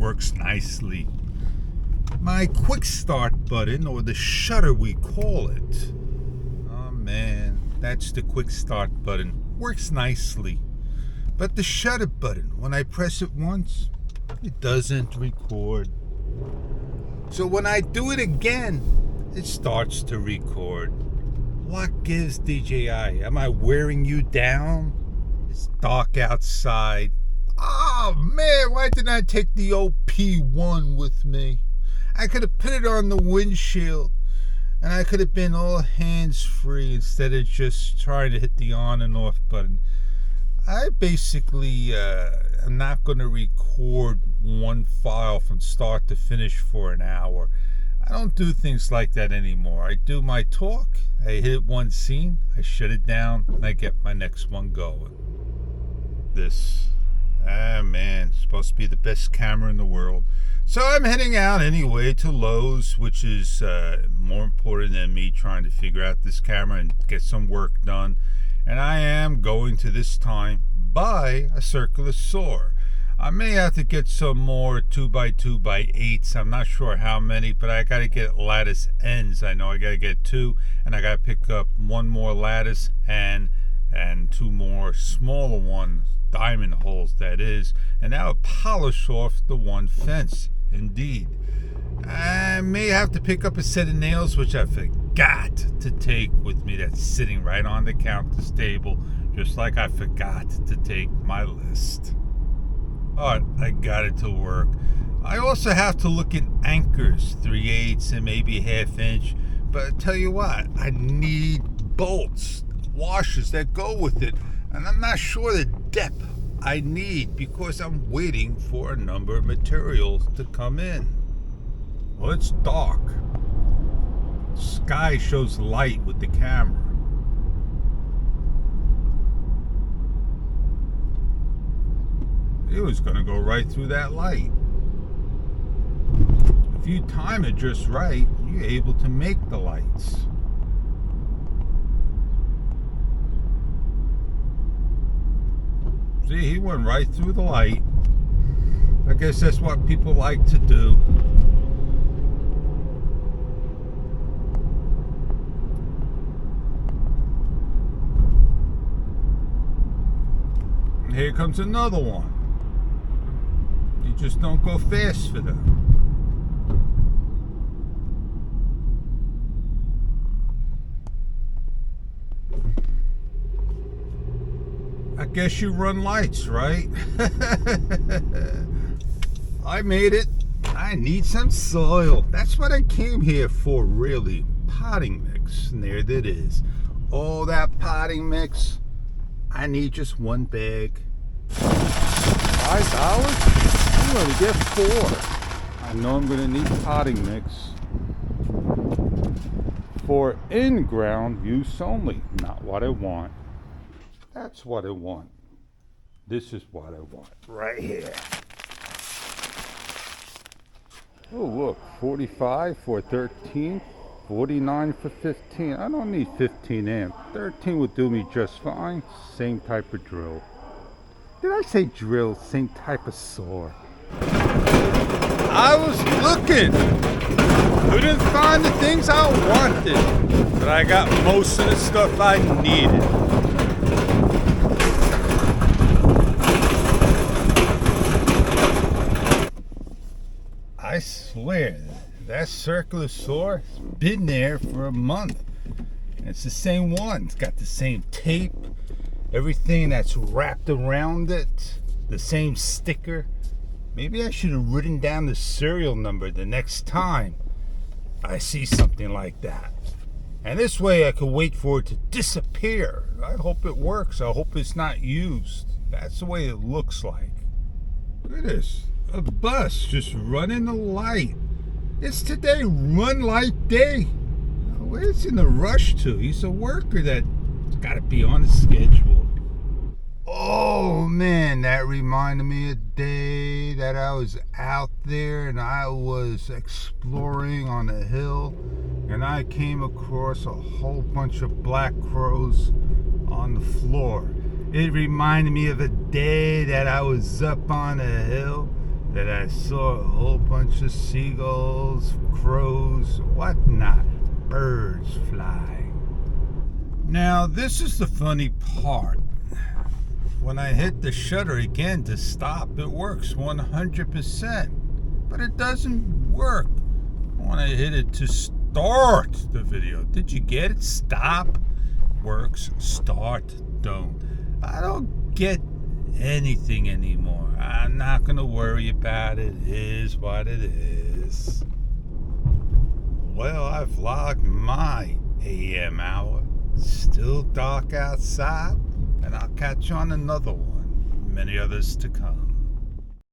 works nicely. My quick start button, or the shutter we call it. Oh man, that's the quick start button. Works nicely. But the shutter button, when I press it once, it doesn't record. So when I do it again, it starts to record. What gives, DJI? Am I wearing you down? It's dark outside. Oh man, why didn't I take the OP1 with me? I could have put it on the windshield, and I could have been all hands-free instead of just trying to hit the on and off button. I basically am not going to record one file from start to finish for an hour. I don't do things like that anymore. I do my talk, I hit one scene, I shut it down, and I get my next one going. This, man, it's supposed to be the best camera in the world. So I'm heading out anyway to Lowe's, which is more important than me trying to figure out this camera and get some work done. And I am going to this time buy a circular saw. I may have to get some more 2x2x8s. I'm not sure how many, but I got to get lattice ends. I know I got to get 2, and I got to pick up 1 more lattice and 2 more smaller ones, diamond holes that is, and that will polish off the one fence. Indeed. I may have to pick up a set of nails, which I forgot to take with me. That's sitting right on the counter table, just like I forgot to take my list. But I got it to work. I also have to look at anchors, 3/8 and maybe 1/2 inch. But I tell you what, I need bolts, washers that go with it. And I'm not sure the depth I need because I'm waiting for a number of materials to come in. Well, it's dark. The sky shows light with the camera. It was going to go right through that light. If you time it just right, you're able to make the lights. See, he went right through the light. I guess that's what people like to do. And here comes another one. You just don't go fast for them. I guess you run lights, right? I made it. I need some soil. That's what I came here for, really. Potting mix. And there it is. All that potting mix. I need just 1 bag. $5? I'm going to get 4. I know I'm going to need potting mix for in-ground use only. Not what I want. That's what I want. This is what I want right here. Oh look, 45 for 13, 49 for 15. I don't need 15 amp. 13 would do me just fine. Same type of drill. Did I say drill? Same type of saw. I was looking. Couldn't find the things I wanted. But I got most of the stuff I needed. I swear, that circular saw has been there for a month. And it's the same one. It's got the same tape, everything that's wrapped around it, the same sticker. Maybe I should have written down the serial number the next time I see something like that. And this way I could wait for it to disappear. I hope it works. I hope it's not used. That's the way it looks like. Look at this. A bus just running the light. It's today run light day. Where's he in a rush to? He's a worker that's got to be on a schedule. Oh man, that reminded me of a day that I was out there and I was exploring on a hill and I came across a whole bunch of black crows on the floor. It reminded me of a day that I was up on a hill that I saw a whole bunch of seagulls, crows, whatnot, birds flying. Now, this is the funny part. When I hit the shutter again to stop, it works 100%. But it doesn't work when I hit it to start the video. Did you get it? Stop works, start don't. I don't get anything anymore. I'm not going to worry about it. It is what it is. Well, I've vlogged my AM hour. Still dark outside, and I'll catch you on another one. Many others to come.